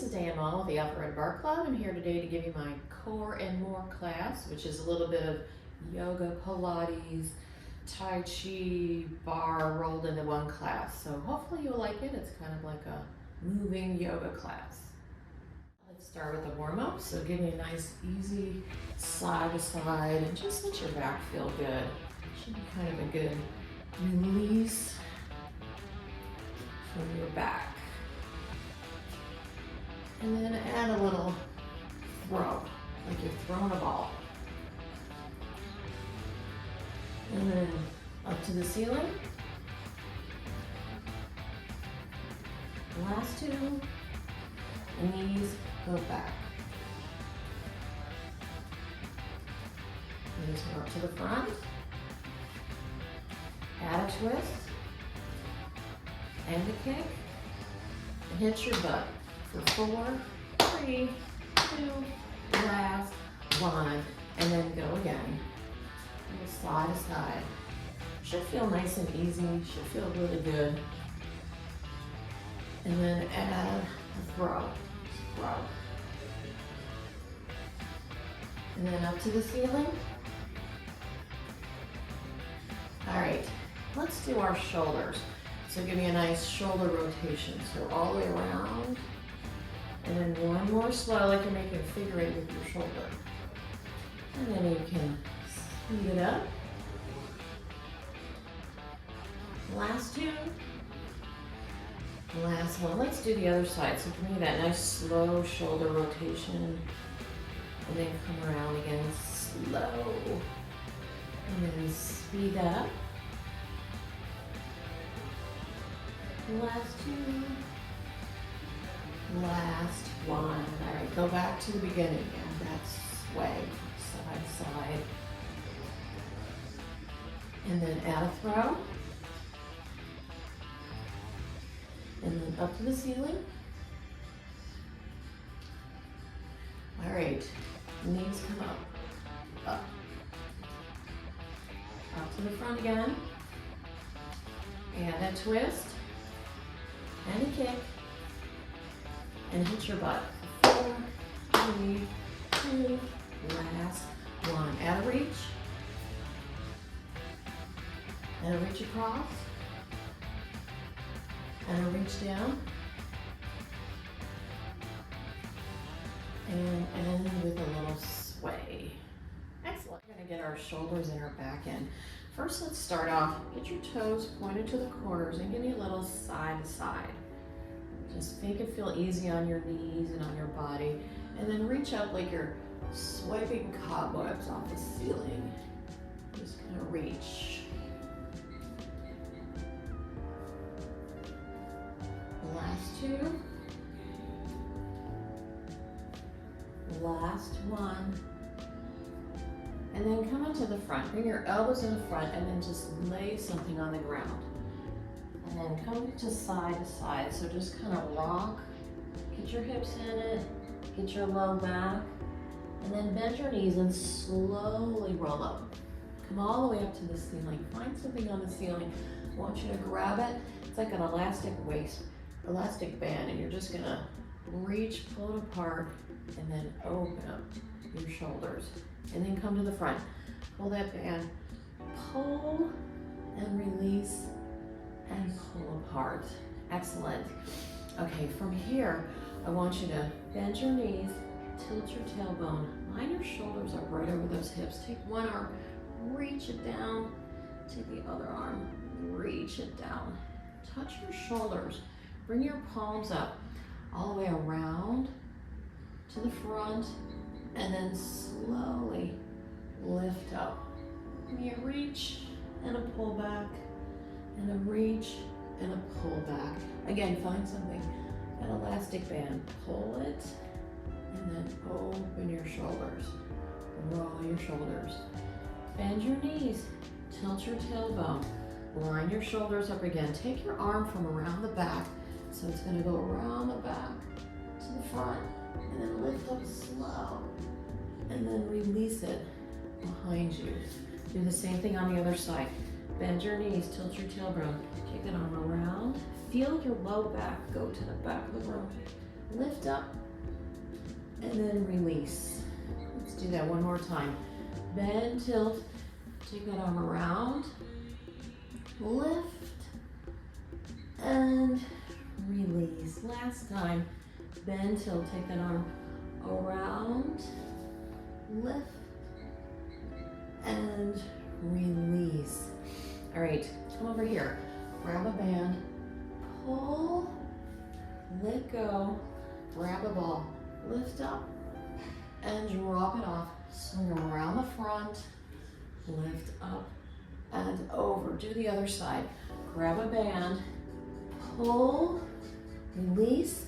this is Diane Mall with the Upper and Bar Club. I'm here today to give you my Core and More class, which is a little bit of yoga, Pilates, Tai Chi, Barre rolled into one class. So hopefully you'll like it. It's kind of like a moving yoga class. Let's start with the warm-up. So give me a nice easy side to side and just let your back feel good. Should be kind of a good release from your back. And then add a little throw, like you're throwing a ball. And then up to the ceiling. Last two, knees go back. Knees go up to the front. Add a twist and a kick. And hit your butt. For 4, 3, 2, last, 1, and then go again. Go side to side. Should feel nice and easy, should feel really good. And then add a throw. And then up to the ceiling. All right, let's do our shoulders. So give me a nice shoulder rotation. So all the way around. And then one more slow, like you're making a figure 8 with your shoulder. And then you can speed it up. Last two. Last one. Let's do the other side. So give me that nice slow shoulder rotation. And then come around again, slow. And then speed up. Last two. Last one. All right, go back to the beginning. And that sway, side to side. And then add a throw. And then up to the ceiling. All right, knees come up. Up. Up to the front again. And a twist. And a kick. And hit your butt. 4, 3, 2, last 1. Add a reach. And a reach across. And a reach down. And end with a little sway. Excellent. We're going to get our shoulders and our back in. First, let's start off. Get your toes pointed to the corners and give me a little side to side. Just make it feel easy on your knees and on your body. And then reach up like you're swiping cobwebs off the ceiling. Just kind of reach. Last two. Last one. And then come into the front. Bring your elbows in front and then just lay something on the ground. And then come to side, so just kind of rock, get your hips in it, get your low back, and then bend your knees and slowly roll up. Come all the way up to the ceiling. Find something on the ceiling. I want you to grab it. It's like an elastic band, and you're just gonna reach, pull it apart, and then open up your shoulders. And then come to the front. Pull that band, pull and release, and pull apart. Excellent. Okay, from here, I want you to bend your knees, tilt your tailbone, line your shoulders up right over those hips. Take one arm, reach it down. Take the other arm, reach it down. Touch your shoulders. Bring your palms up all the way around to the front, and then slowly lift up. Give me a reach and a pull back. And a reach and a pull back. Again, find something, an elastic band. Pull it and then open your shoulders. Roll your shoulders. Bend your knees. Tilt your tailbone. Line your shoulders up again. Take your arm from around the back. So it's going to go around the back to the front. And then lift up slow. And then release it behind you. Do the same thing on the other side. Bend your knees, tilt your tailbone, take that arm around. Feel your low back go to the back of the room. lift up, and then release. Let's do that one more time. Bend, tilt, take that arm around, lift, and release. Last time, bend, tilt, take that arm around, lift, and release. All right, come over here. Grab a band, pull, let go, grab a ball, lift up, and drop it off. Swing around the front, lift up and over. Do the other side. Grab a band, pull, release,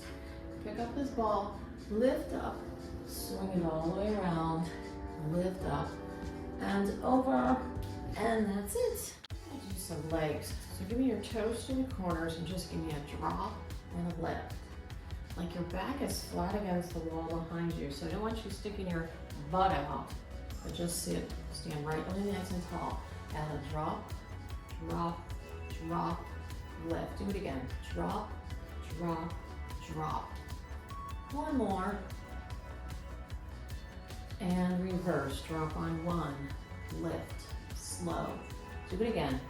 pick up this ball, lift up, swing it all the way around, lift up and over, and that's it. Do some legs. So give me your toes to the corners and just give me a drop and a lift. Like your back is flat against the wall behind you, so I don't want you sticking your butt out, but just sit, stand right really nice and tall. Add a drop, drop, drop, lift. Do it again. Drop, drop, drop. One more. And reverse. Drop on one, lift, slow. Do it again.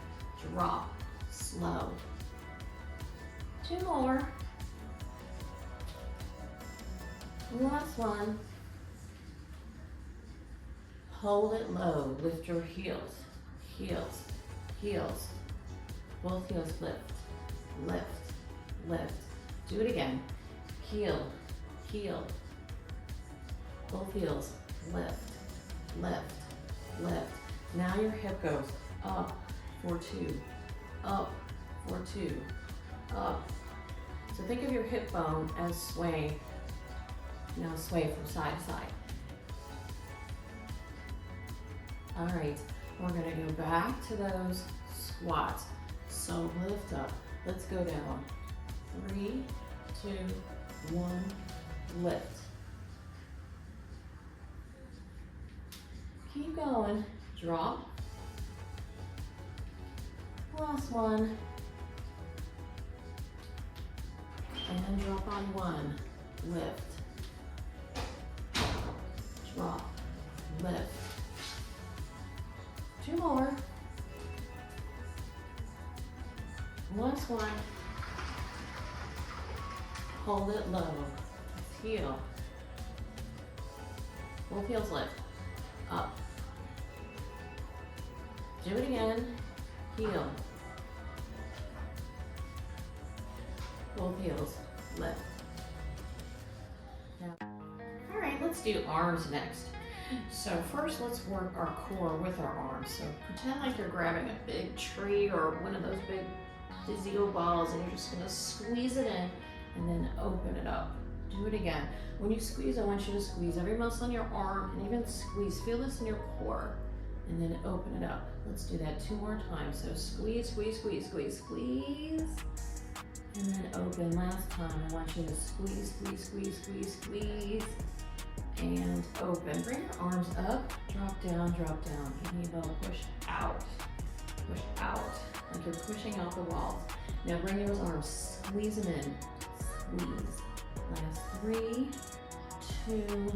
Drop, slow. Two more. Last one. Hold it low. Lift your heels, heels, heels. Both heels lift, lift, lift. Do it again. Heel, heel. Both heels lift, lift, lift. Now your hip goes up for two, up for two, up. So think of your hip bone as swaying. Now sway from side to side. All right, we're gonna go back to those squats. So lift up, let's go down. 3, 2, 1, lift. Keep going, drop. Last one. And drop on one, lift. Drop, lift. Two more. Last one. Hold it low. Heel. Both heels lift. Up. Do it again. Heel. Both heels lift. Now, all right, let's do arms next. So first, let's work our core with our arms. So pretend like you're grabbing a big tree or one of those big physio balls, and you're just gonna squeeze it in and then open it up. Do it again. When you squeeze, I want you to squeeze every muscle in your arm and even squeeze. Feel this in your core, and then open it up. Let's do that 2 more times. So squeeze, squeeze, squeeze, squeeze, squeeze, and then open. Last time, I want you to squeeze, squeeze, squeeze, squeeze, squeeze, and open. Bring your arms up, drop down, drop down. Give me a bell, push out, like you're pushing out the walls. Now bring those arms, squeeze them in, squeeze. Last 3, 2,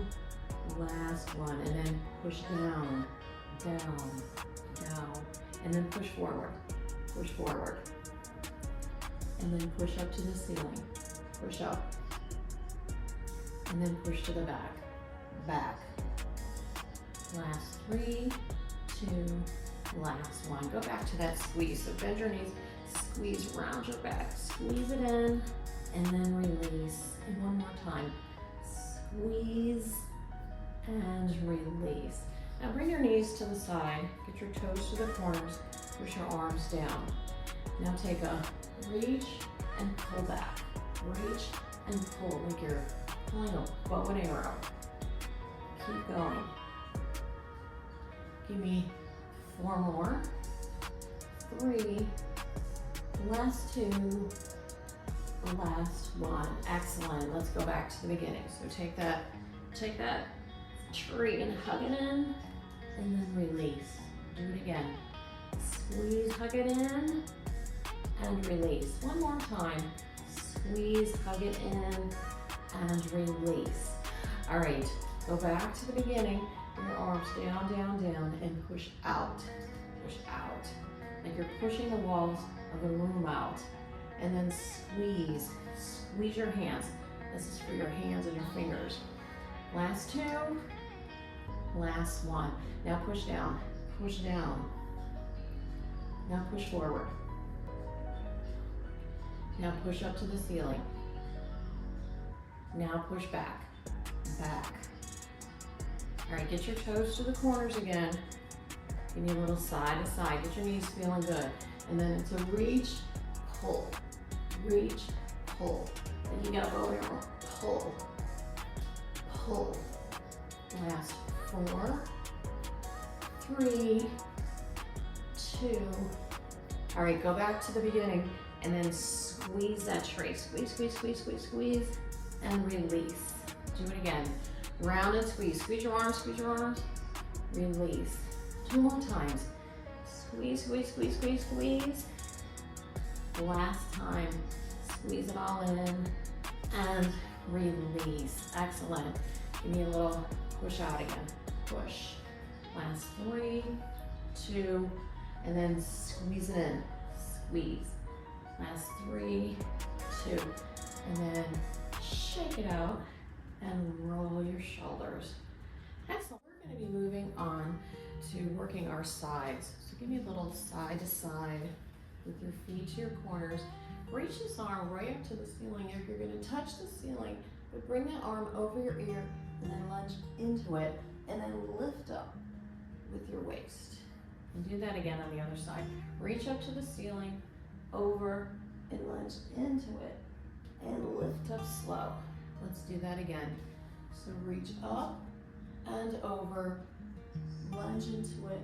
last one, and then push down, down, down, and then push forward, and then push up to the ceiling, push up, and then push to the back, back. Last 3, 2, last one. Go back to that squeeze. So bend your knees, squeeze around your back, squeeze it in, and then release. And one more time, squeeze and release. Now bring your knees to the side, get your toes to the corners, push your arms down. Now take a reach and pull back. Reach and pull like you're pulling a bow and arrow. Keep going. Give me 4 more. 3, last 2, last one. Excellent. Let's go back to the beginning. So take that tree and hug it in, and then release. Do it again. Squeeze, hug it in, and release. One more time. Squeeze, hug it in, and release. All right, go back to the beginning. Your arms down, down, down, and push out. Push out. Like you're pushing the walls of the room out. And then squeeze. Squeeze your hands. This is for your hands and your fingers. Last two. Last one. Now push down. Push down. Now push forward. Now push up to the ceiling. Now push back. Back. All right, get your toes to the corners again. Give me a little side to side. Get your knees feeling good. And then it's a reach, pull. Reach, pull. Then you gotta go here. Pull. Pull. Last 4, 3, 2. All right, go back to the beginning and then squeeze that tray. Squeeze, squeeze, squeeze, squeeze, squeeze, and release. Do it again. Round and squeeze. Squeeze your arms, squeeze your arms. Release. 2 more times. Squeeze, squeeze, squeeze, squeeze, squeeze. Last time. Squeeze it all in and release. Excellent. Give me a little push out again. Push. Last 3, 2, and then squeeze it in. Squeeze. Last 3, 2, and then shake it out and roll your shoulders. Excellent. We're going to be moving on to working our sides. So give me a little side to side with your feet to your corners. Reach this arm right up to the ceiling if you're going to touch the ceiling, but bring that arm over your ear and then lunge into it and then lift up with your waist. And do that again on the other side. Reach up to the ceiling, over, and lunge into it and lift up slow. Let's do that again. So reach up and over, lunge into it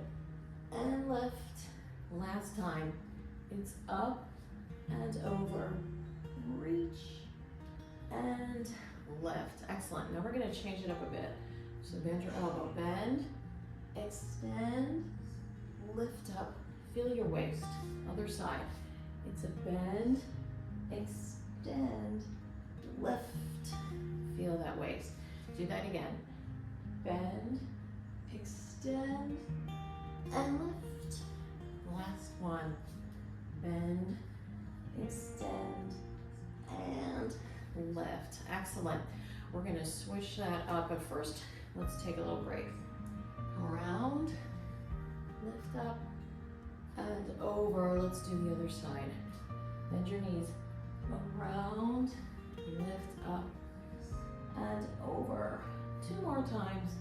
and lift. Last time, it's up and over, reach and lift. Excellent. Now we're going to change it up a bit. So bend your elbow, bend, extend, lift up, feel your waist. Other side. It's a bend, extend, lift. Feel that waist. Do that again. Bend, extend, and lift. Last one. Bend, extend, and lift. Excellent. We're going to switch that up, but first, let's take a little break. Around, lift up, and over. Let's do the other side. Bend your knees. Around, lift up, and over. 2 more times.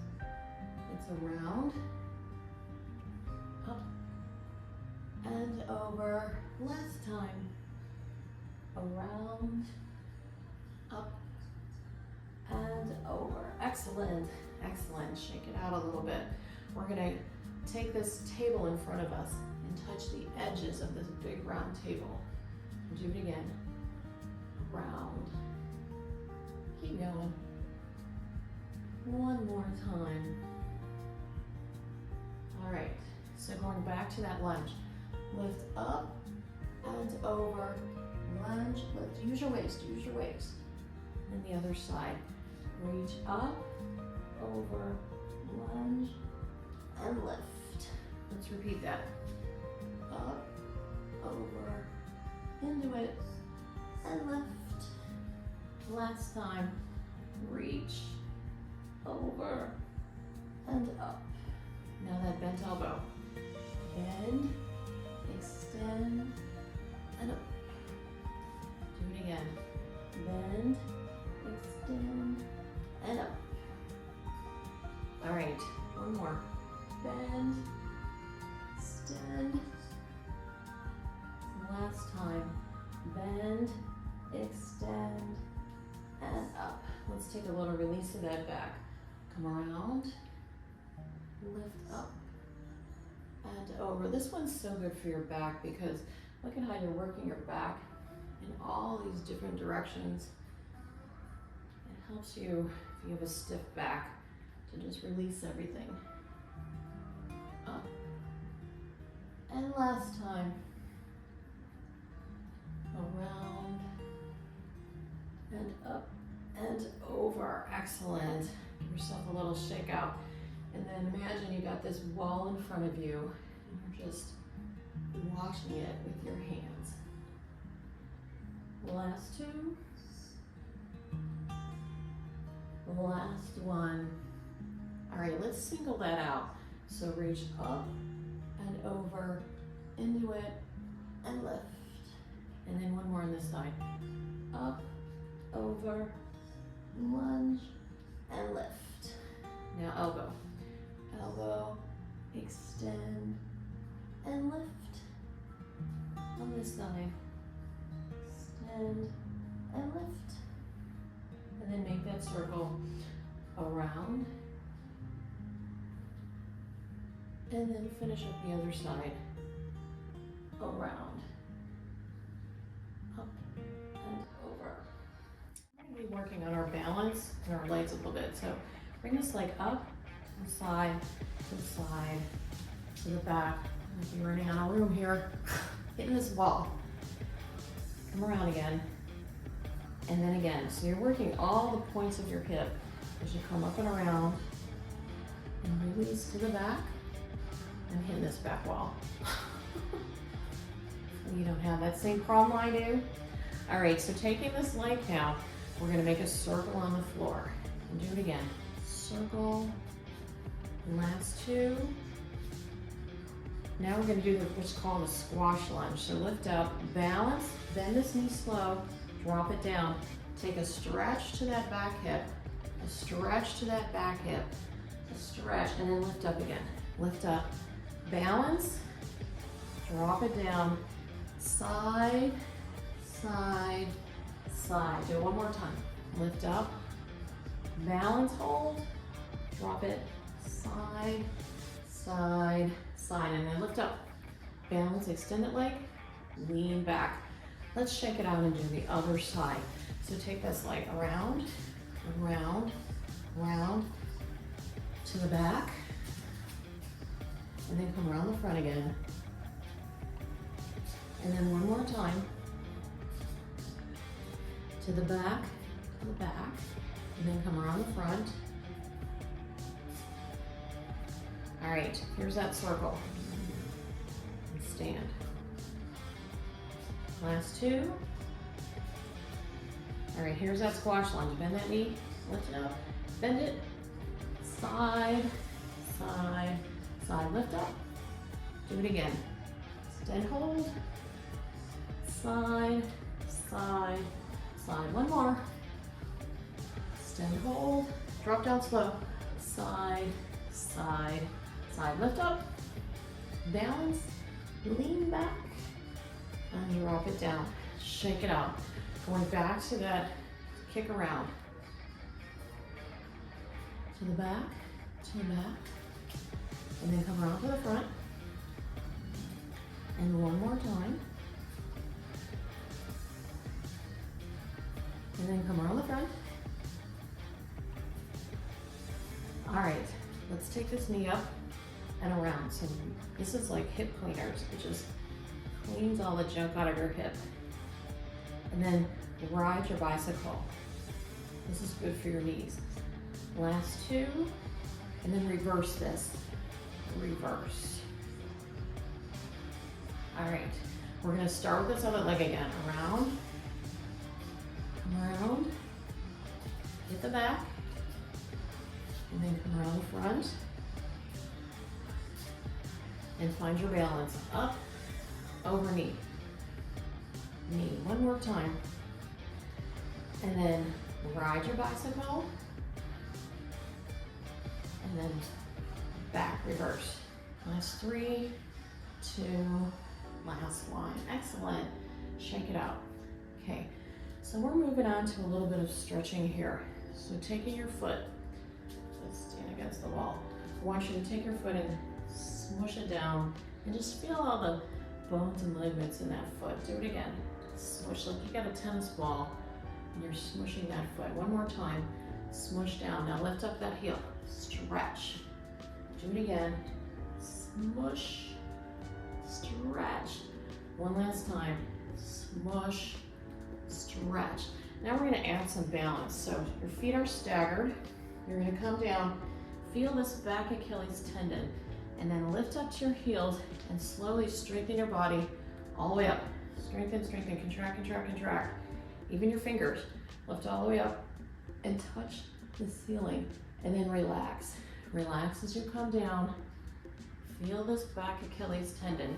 It's around, up, and over. Last time. Around, up, and over. Excellent, excellent. Shake it out a little bit. We're gonna take this table in front of us and touch the edges of this big round table. Do it again. Round. Keep going. 1 more time. All right, so going back to that lunge. Lift up and over. Lunge, lift. Use your waist, use your waist. And the other side. Reach up, over, lunge, and lift. Let's repeat that. Up, over, into it, and lift. Last time. Reach, over, and up. Now that bent elbow. Bend, extend, and up. Do it again. Bend, extend, and up. All right, 1 more. Bend, extend. Last time. Bend, extend, and up. Let's take a little release of that back. Come around, lift up, and over. This one's so good for your back because look at how you're working your back in all these different directions. It helps you, if you have a stiff back, to just release everything. Up. And last time. Around and up and Excellent. Give yourself a little shake out. And then imagine you got this wall in front of you and you're just washing it with your hands. Last two. Last one. All right, let's single that out. So reach up and over, into it, and lift. And then one more on this side. Up, over, lunge, and lift. Now elbow. Elbow, extend, and lift. On this side. Extend, and lift. And then make that circle around. And then finish up the other side. Around. Up and over. We're going to be working on our balance and our legs a little bit. So bring this leg up, to the side, to the side, to the back. I'm going to be running out of room here. Hitting this wall. Come around again. And then again. So you're working all the points of your hip as you come up and around. And release to the back. And hitting this back wall. You don't have that same problem I do. All right, so taking this leg now, we're gonna make a circle on the floor. And do it again. Circle, last two. Now we're gonna do what's called a squash lunge. So lift up, balance, bend this knee slow, drop it down. Take a stretch to that back hip, a stretch to that back hip, a stretch, and then lift up again. Lift up, balance, drop it down, side, side, side. Do it one more time. Lift up, balance, hold, drop it, side, side, side, and then lift up. Balance, extend it leg, lean back. Let's shake it out and do the other side. So take this leg around, around, around, to the back, and then come around the front again. And then one more time. To the back, and then come around the front. All right, here's that circle. And stand. Last two. All right, here's that squash lunge. Bend that knee, lift it up, bend it, side, side, side, lift up. Do it again. Extend, hold, side, side, side. One more. Extend, hold, drop down slow, side, side, side. Lift up, balance, lean back, and drop it down. Shake it out. Going back to that kick around. To the back, and then come around to the front. And one more time. And then come around the front. All right, let's take this knee up and around. So this is like hip cleaners. It just cleans all the junk out of your hip. And then ride your bicycle. This is good for your knees. Last two, and then reverse this. Reverse. All right, we're gonna start with this other leg again. Around, around, hit the back, and then come around the front, and find your balance. Up, over knee, knee. One more time. And then ride your bicycle, and then back reverse. Last three, two, last one. Excellent. Shake it out. Okay, so we're moving on to a little bit of stretching here. So taking your foot, let's stand against the wall. I want you to take your foot and smush it down and just feel all the bones and ligaments in that foot. Do it again. Smush like you got a tennis ball and you're smushing that foot. One more time. Smush down. Now lift up that heel. Stretch. Do it again. Smush. Stretch. One last time. Smush. Stretch. Now we're gonna add some balance. So your feet are staggered. You're gonna come down, feel this back Achilles tendon, and then lift up to your heels and slowly strengthen your body all the way up. Strengthen, strengthen, contract, contract, contract. Even your fingers, lift all the way up and touch the ceiling, and then relax. Relax as you come down. Feel this back Achilles tendon,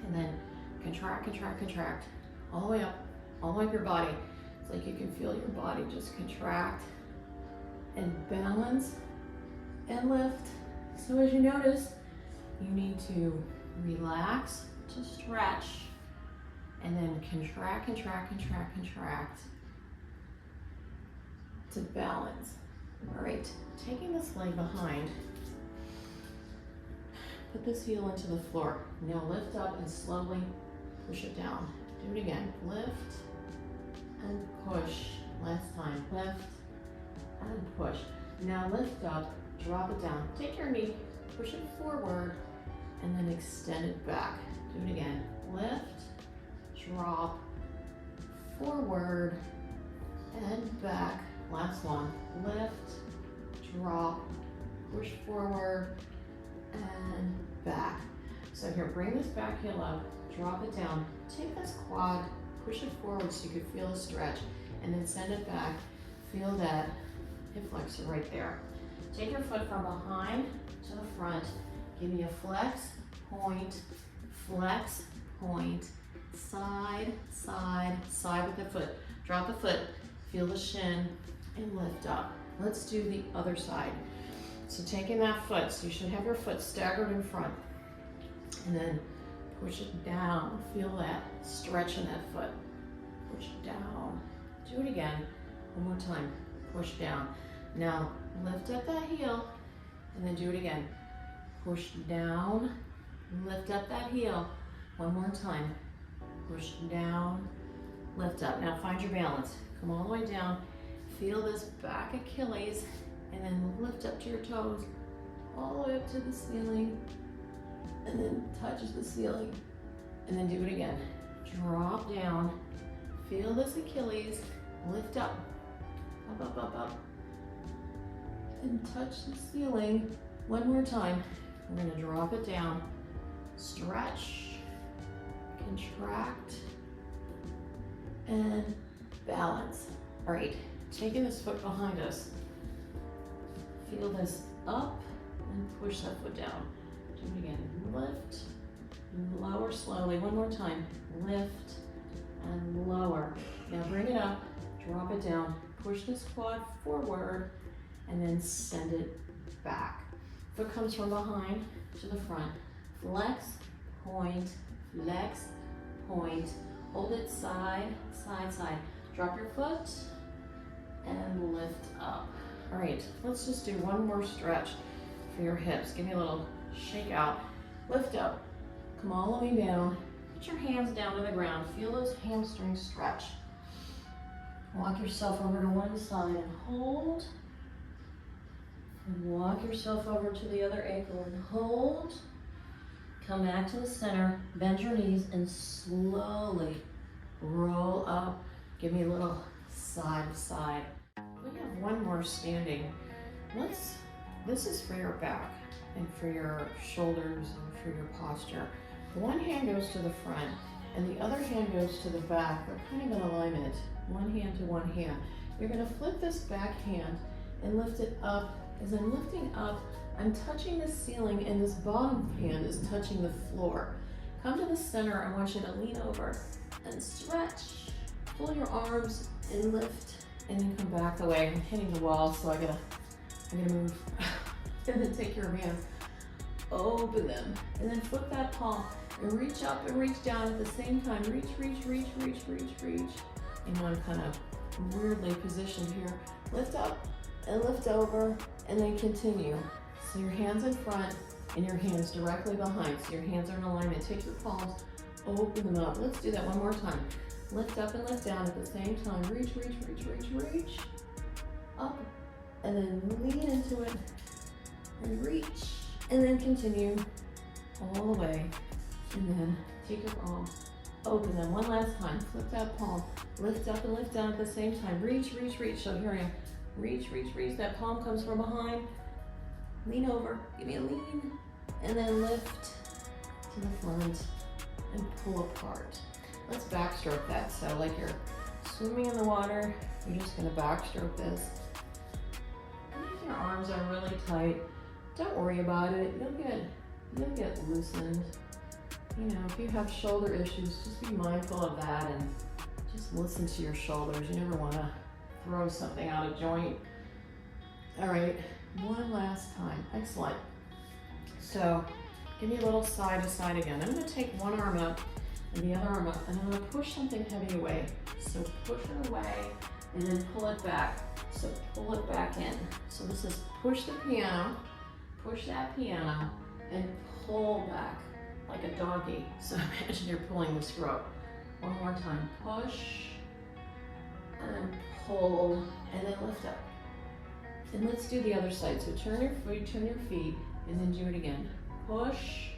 and then contract, contract, contract, all the way up your body. It's like you can feel your body just contract and balance and lift. So as you notice, you need to relax to stretch, and then contract, contract, contract, contract to balance. All right, taking this leg behind, put this heel into the floor. Now lift up and slowly push it down. Do it again. Lift and push. Last time. Lift and push. Now lift up, drop it down. Take your knee, push it forward, and then extend it back. Do it again. Lift, drop, forward, and back. Last one. Lift, drop, push forward, and back. So here, bring this back heel up, drop it down. Take this quad, push it forward so you can feel a stretch, and then send it back. Feel that hip flexor right there. Take your foot from behind to the front. Give me a flex, point, side, side, side with the foot. Drop the foot, feel the shin, and lift up. Let's do the other side. So taking that foot, so you should have your foot staggered in front, and then push it down. Feel that stretch in that foot. Push it down. Do it again. One more time. Push down. Now lift up that heel, and then do it again. Push down, lift up that heel. One more time. Push down, lift up. Now find your balance. Come all the way down. Feel this back Achilles, and then lift up to your toes, all the way up to the ceiling, and then touch the ceiling, and then do it again. Drop down, feel this Achilles, lift up, up, up, up, up, and touch the ceiling. One more time. We're gonna drop it down, stretch, contract, and balance. All right, taking this foot behind us. Feel this up and push that foot down. Do it again. Lift, lower slowly. One more time. Lift and lower. Now bring it up, drop it down, push this quad forward, and then send it back. Foot comes from behind to the front. Flex, point, hold it side, side, side. Drop your foot and lift up. All right, let's just do one more stretch for your hips. Give me a little shake out. Lift up, come all the way down. Put your hands down to the ground. Feel those hamstrings stretch. Walk yourself over to one side and hold. And walk yourself over to the other ankle and hold. Come back to the center, bend your knees, and slowly roll up. Give me a little side to side. We have one more standing. This is for your back and for your shoulders and for your posture. One hand goes to the front and the other hand goes to the back. They're kind of in alignment, one hand to one hand. You're gonna flip this back hand and lift it up. As I'm lifting up, I'm touching the ceiling and this bottom hand is touching the floor. Come to the center. I want you to lean over and stretch. Pull your arms and lift, and then come back away. I'm hitting the wall, so I'm gonna move. And then take your hands, open them, and then flip that palm and reach up and reach down at the same time. Reach, reach, reach, reach, reach, reach. And I'm kind of weirdly positioned here. Lift up and lift over, and then continue. So your hands in front and your hands directly behind. So your hands are in alignment. Take your palms, open them up. Let's do that one more time. Lift up and lift down at the same time. Reach, reach, reach, reach, reach. Up, and then lean into it, and reach, and then continue all the way. And then take your palm open them. One last time. Flip that palm. Lift up and lift down at the same time. Reach, reach, reach. So here I am. Reach, reach, reach. That palm comes from behind. Lean over. Give me a lean. And then lift to the front and pull apart. Let's backstroke that. So like you're swimming in the water, you're just gonna backstroke this. And if your arms are really tight, don't worry about it. You'll get loosened. You know, if you have shoulder issues, just be mindful of that and just listen to your shoulders. You never wanna throw something out of joint. All right, one last time. Excellent. So give me a little side to side again. I'm gonna take one arm up and the other arm up, and I'm gonna push something heavy away. So push it away and then pull it back. So pull it back in. So this is push the piano, push that piano, and pull back like a doggy. So imagine you're pulling this rope. One more time. Push and pull, and then lift up. And let's do the other side. So turn your feet, and then do it again. Push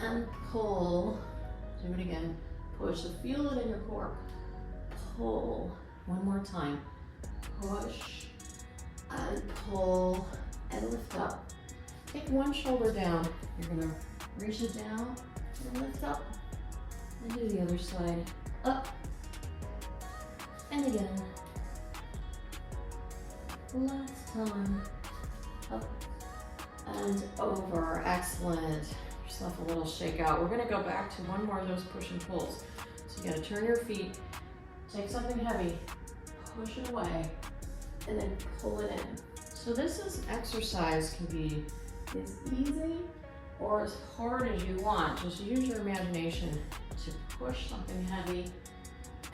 and pull. Do it again. Push. So feel it in your core. Pull. One more time. Push and pull and lift up. Take one shoulder down. You're gonna reach it down and lift up. And do the other side. Up and again. Last time. Up and over. Excellent. Yourself a little shake out. We're gonna go back to one more of those push and pulls. So you gotta turn your feet, take something heavy, push it away, and then pull it in. So this exercise can be as easy or as hard as you want. Just use your imagination to push something heavy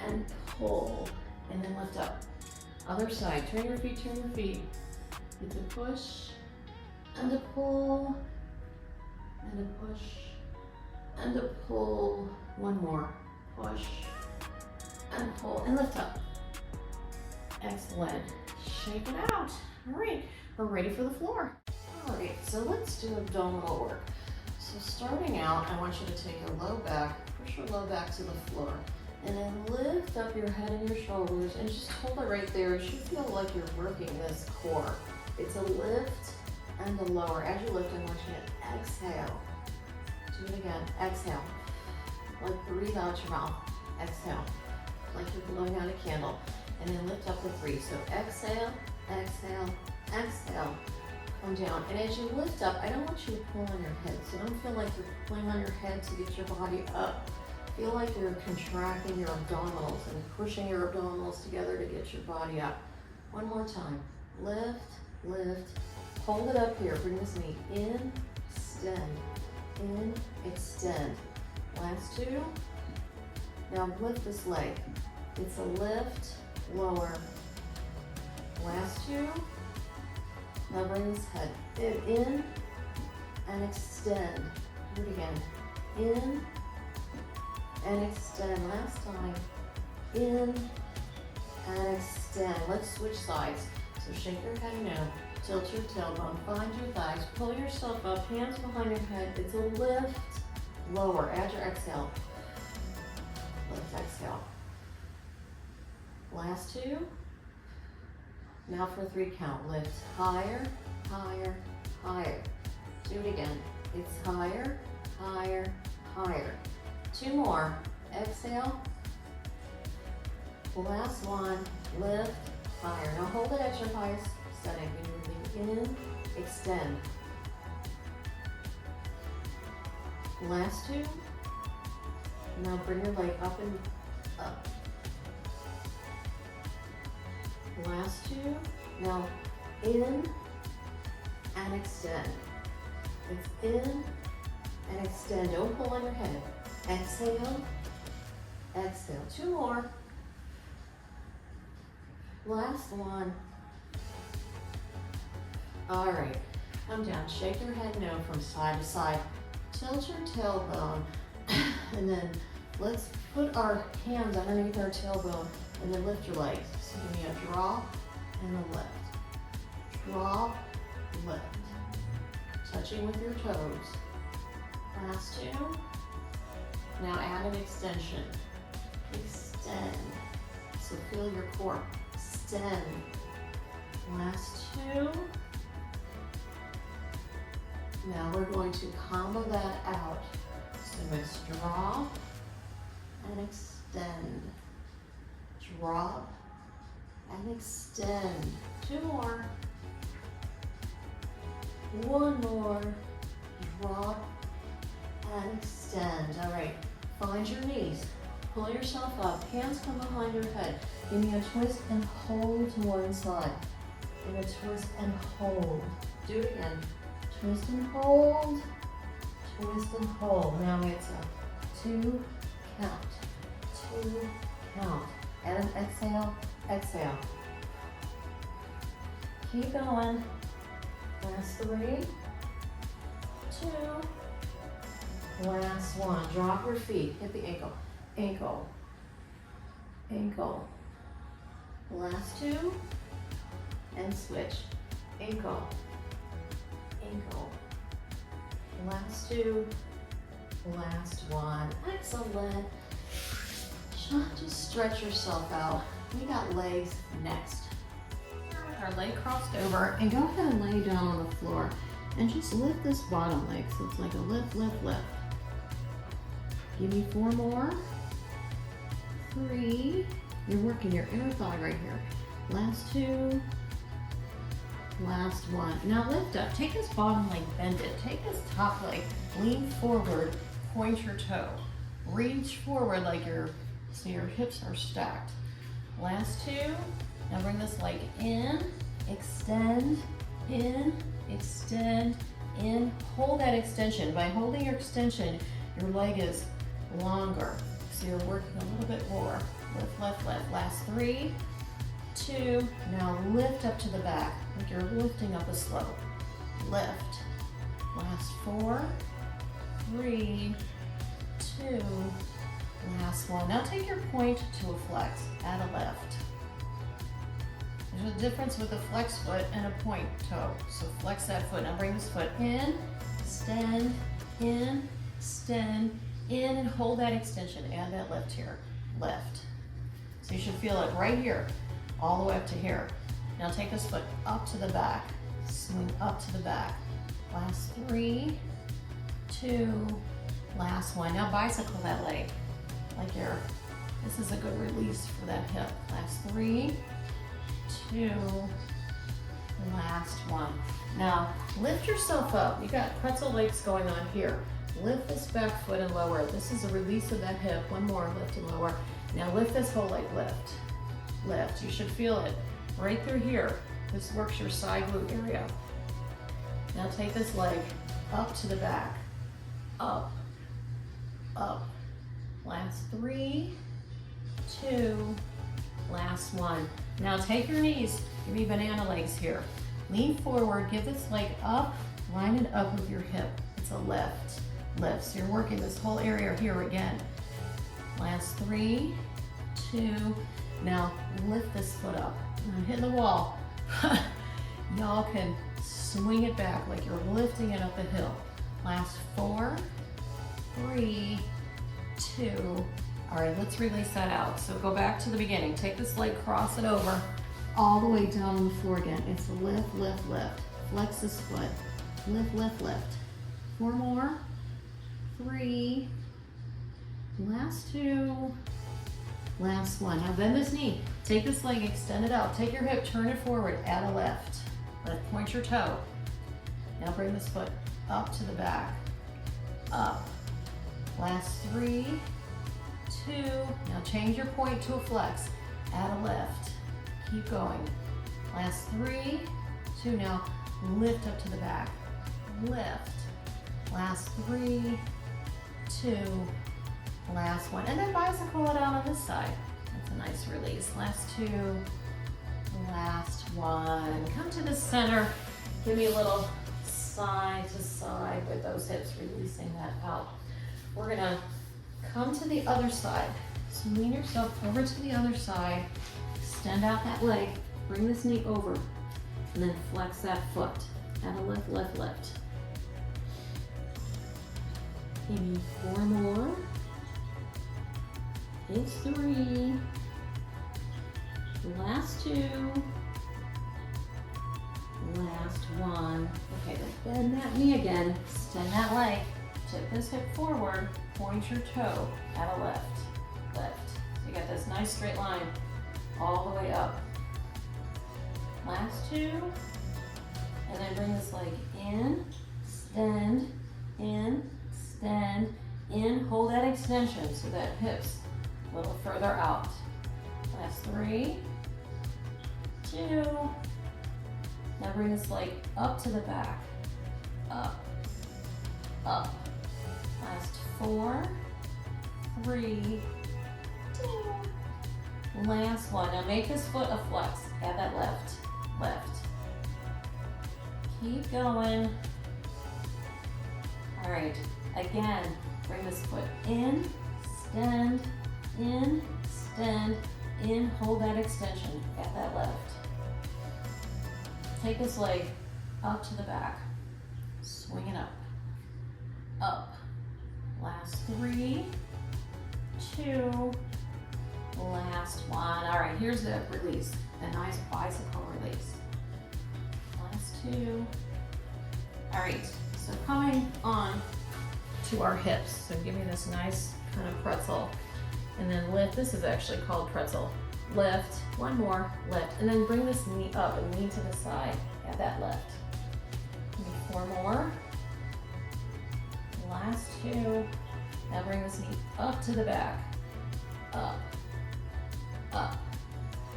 and pull, and then lift up. Other side, turn your feet, It's a push and a pull, and a push and a pull. One more, push and pull, and lift up. Excellent, shake it out. All right, we're ready for the floor. All right, so let's do abdominal work. So starting out, I want you to take your low back, push your low back to the floor, and then lift up your head and your shoulders and just hold it right there. It should feel like you're working this core. It's a lift and a lower. As you lift, I want you to exhale. Do it again, exhale. Like breathe out your mouth, exhale. Like you're blowing out a candle. And then lift up to 3. So exhale, exhale, exhale. Come down. And as you lift up, I don't want you to pull on your head. So don't feel like you're pulling on your head to get your body up. Feel like you're contracting your abdominals and pushing your abdominals together to get your body up. One more time. Lift, lift. Hold it up here. Bring this knee in, extend, in, extend. Last 2. Now lift this leg. It's a lift, lower. Last 2. Now bring this head in and extend. Do it again. In and extend. Last time. In and extend. Let's switch sides. So shake your head now. Tilt your tailbone. Find your thighs. Pull yourself up. Hands behind your head. It's a lift, lower. Add your exhale. Lift, exhale. Last 2. Now for 3 count. Lift higher, higher, higher. Do it again. It's higher, higher, higher. 2 more. Exhale. Last one. Lift higher. Now hold it at your highest setting. You're moving in, extend. Last 2. Now bring your leg up and up. Last 2. Now in and extend. It's in and extend. Don't pull on your head. Exhale. Exhale. 2 more. Last one. All right. Come down. Shake your head no from side to side. Tilt your tailbone. And then let's put our hands underneath our tailbone and then lift your legs. So give me a drop and a lift. Drop, lift. Touching with your toes. Last 2. Now add an extension. Extend. So feel your core. Extend. Last two. Now we're going to combo that out. So it's drop and extend. Drop and extend. Two more. One more. Drop and extend. All right, find your knees. Pull yourself up. Hands come behind your head. Give me a twist and hold to one side. Give me a twist and hold. Do it again. Twist and hold. Twist and hold. Now it's a 2 count. 2 count. And an exhale, exhale. Keep going. Last 3, 2, last 1. Drop your feet, hit the ankle, ankle, ankle. Last 2, and switch. Ankle, ankle. Last 2, last 1. Excellent. Just stretch yourself out. We got legs next. Our leg crossed over, and go ahead and lay down on the floor and just lift this bottom leg. So it's like a lift, lift, lift. Give me 4 more. 3. You're working your inner thigh right here. Last 2. Last 1. Now lift up. Take this bottom leg, bend it. Take this top leg, lean forward, point your toe. Reach forward like so your hips are stacked. Last 2. Now bring this leg in, extend, in, extend, in. Hold that extension. By holding your extension, your leg is longer. So you're working a little bit more. Lift, lift, lift. Last 3, 2. Now lift up to the back, like you're lifting up a slope. Lift. Last 4, 3, 2. Last 1. Now take your point to a flex. Add a lift. There's a difference with a flex foot and a point toe. So flex that foot. Now bring this foot in, extend, in, extend, in, and hold that extension. Add that lift here. Lift. So you should feel it right here, all the way up to here. Now take this foot up to the back. Swing up to the back. Last 3, 2, last 1. Now bicycle that leg. This is a good release for that hip. Last 3, 2, last 1. Now lift yourself up. You got pretzel legs going on here. Lift this back foot and lower it. This is a release of that hip. One more, lift and lower. Now lift this whole leg, lift, lift. You should feel it right through here. This works your side glute area. Now take this leg up to the back, up, up. Last 3, 2, last 1. Now take your knees, give me banana legs here. Lean forward, give this leg up, line it up with your hip. It's a lift, lift. So you're working this whole area here again. Last 3, 2, now lift this foot up. Now hit the wall. Y'all can swing it back like you're lifting it up the hill. Last 4, 3, 2. All right, let's release that out. So go back to the beginning. Take this leg, cross it over, all the way down on the floor again. It's a lift, lift, lift. Flex this foot. Lift, lift, lift. 4 more. 3. Last 2. Last 1. Now bend this knee. Take this leg, extend it out. Take your hip, turn it forward, add a lift. Lift, point your toe. Now bring this foot up to the back. Up. Last 3, 2. Now change your point to a flex. Add a lift. Keep going. Last 3, 2. Now lift up to the back. Lift. Last 3, 2. Last 1. And then bicycle it out on this side. That's a nice release. Last 2. Last 1. Come to the center. Give me a little side to side with those hips, releasing that out. We're gonna come to the other side. So lean yourself over to the other side, extend out that leg, bring this knee over, and then flex that foot. Add a lift, lift, lift. Give me 4 more. It's 3. Last 2. Last 1. Okay, then bend that knee again. Extend that leg. Tip this hip forward. Point your toe at a left. Left. So you got this nice straight line all the way up. Last 2. And then bring this leg in, extend, in, extend, in. Hold that extension so that hip's a little further out. Last 3, 2. Now bring this leg up to the back. Up, up. Last 4, 3, 2. Last 1. Now make this foot a flex. Add that left, left. Keep going. All right, again, bring this foot in, extend, in, extend, in, hold that extension at that left. Take this leg up to the back, swing it up, up. Last 3, 2, last 1. All right, here's the release, a nice bicycle release. Last 2. All right, so coming on to our hips. So give me this nice kind of pretzel. And then lift, this is actually called pretzel. Lift, 1 more, lift. And then bring this knee up and knee to the side at that left. 4 more. Last 2. Now bring this knee up to the back. Up, up.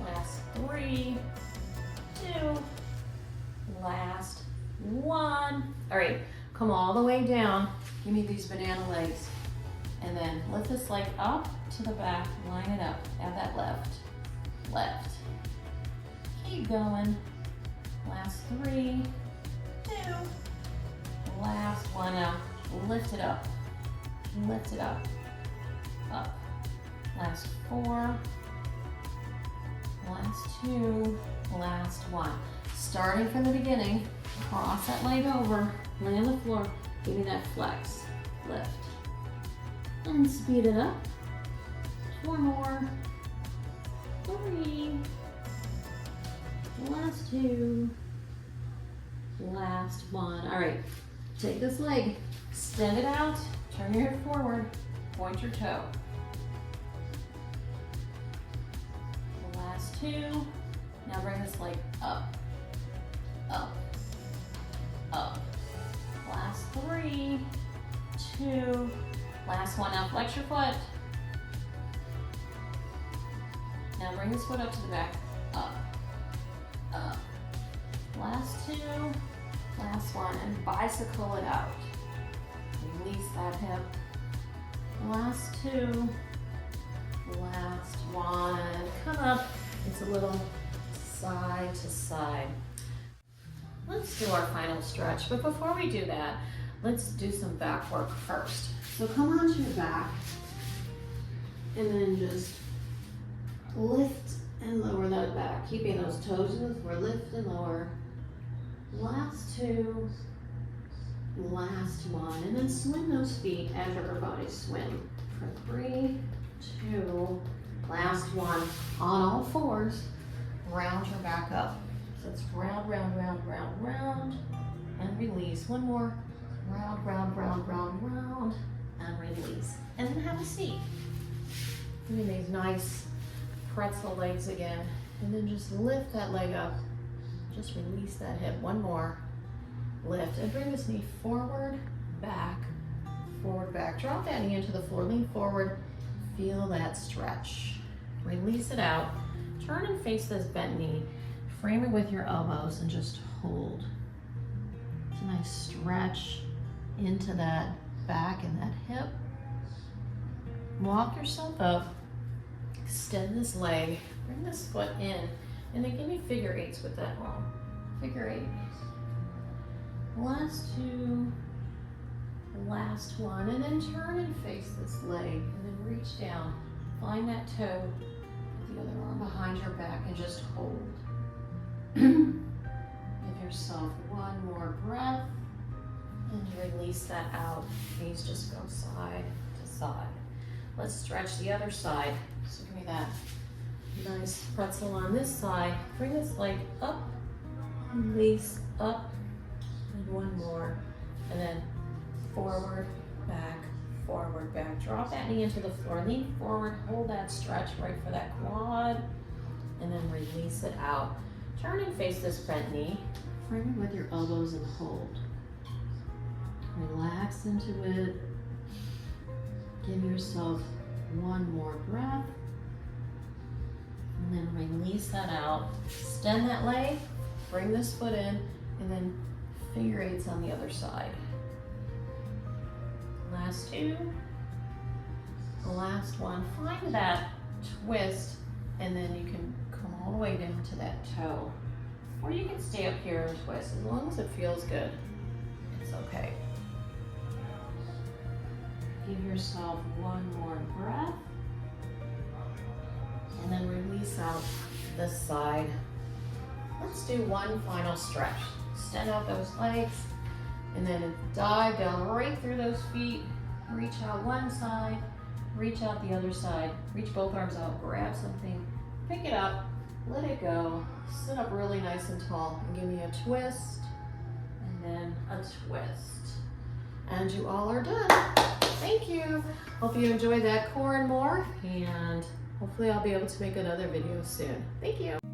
Last 3, 2. Last 1. All right, come all the way down. Give me these banana legs. And then lift this leg up to the back, line it up, add that left, left. Keep going. Last 3, 2. Last 1. Now lift it up, up. Last 4. Last 2. Last 1. Starting from the beginning, cross that leg over, lay on the floor, give me that flex, lift. And speed it up. 4 more. 3. Last 2. Last 1. All right, take this leg, extend it out, turn your hip forward, point your toe. Last 2. Now bring this leg up, up, up. Last 3, 2. Last 1. Now flex your foot. Now bring this foot up to the back. Up, up. Last 2. Last 1. And bicycle it out. Release that hip. Last 2. Last 1. Come up. It's a little side to side. Let's do our final stretch, but before we do that, let's do some back work first. So come onto your back, and then just lift and lower that back, keeping those toes in the floor, lift and lower. Last 2, last 1, and then swing those feet as your upper body swim. For 3, 2, last 1. On all 4s, round your back up. So it's round, round, round, round, round, and release. 1 more, round, round, round, round, round, and release. And then have a seat. Doing these nice pretzel legs again, and then just lift that leg up. Just release that hip. 1 more, lift, and bring this knee forward, back, forward, back. Drop that knee into the floor, lean forward, feel that stretch. Release it out, turn and face this bent knee. Frame it with your elbows and just hold. It's a nice stretch into that back and that hip. Walk yourself up, extend this leg, bring this foot in, and then give me figure 8s with that long. Figure 8. Last 2, last 1, and then turn and face this leg, and then reach down. Find that toe with the other arm behind your back and just hold. Give yourself 1 more breath and release that out. Knees just go side to side. Let's stretch the other side. So give me that nice pretzel on this side. Bring this leg up, release up, and one more. And then forward, back, forward, back. Drop that knee into the floor, lean forward, hold that stretch right for that quad, and then release it out. Turn and face this bent knee. Frame it with your elbows and hold. Relax into it. Give yourself one more breath. And then release that out. Extend that leg, bring this foot in, and then figure eights on the other side. Last two. The last one. Find that twist, and then you can come all the way down to that toe. Or you can stay up here and twist. As long as it feels good, it's okay. Give yourself one more breath. And then release out this side. Let's do one final stretch. Extend out those legs, and then dive down right through those feet. Reach out one side, reach out the other side. Reach both arms out, grab something, pick it up, let it go. Sit up really nice and tall, and give me a twist, and then a twist. And you all are done. Thank you. Hope you enjoyed that core and more, and hopefully I'll be able to make another video soon. Thank you.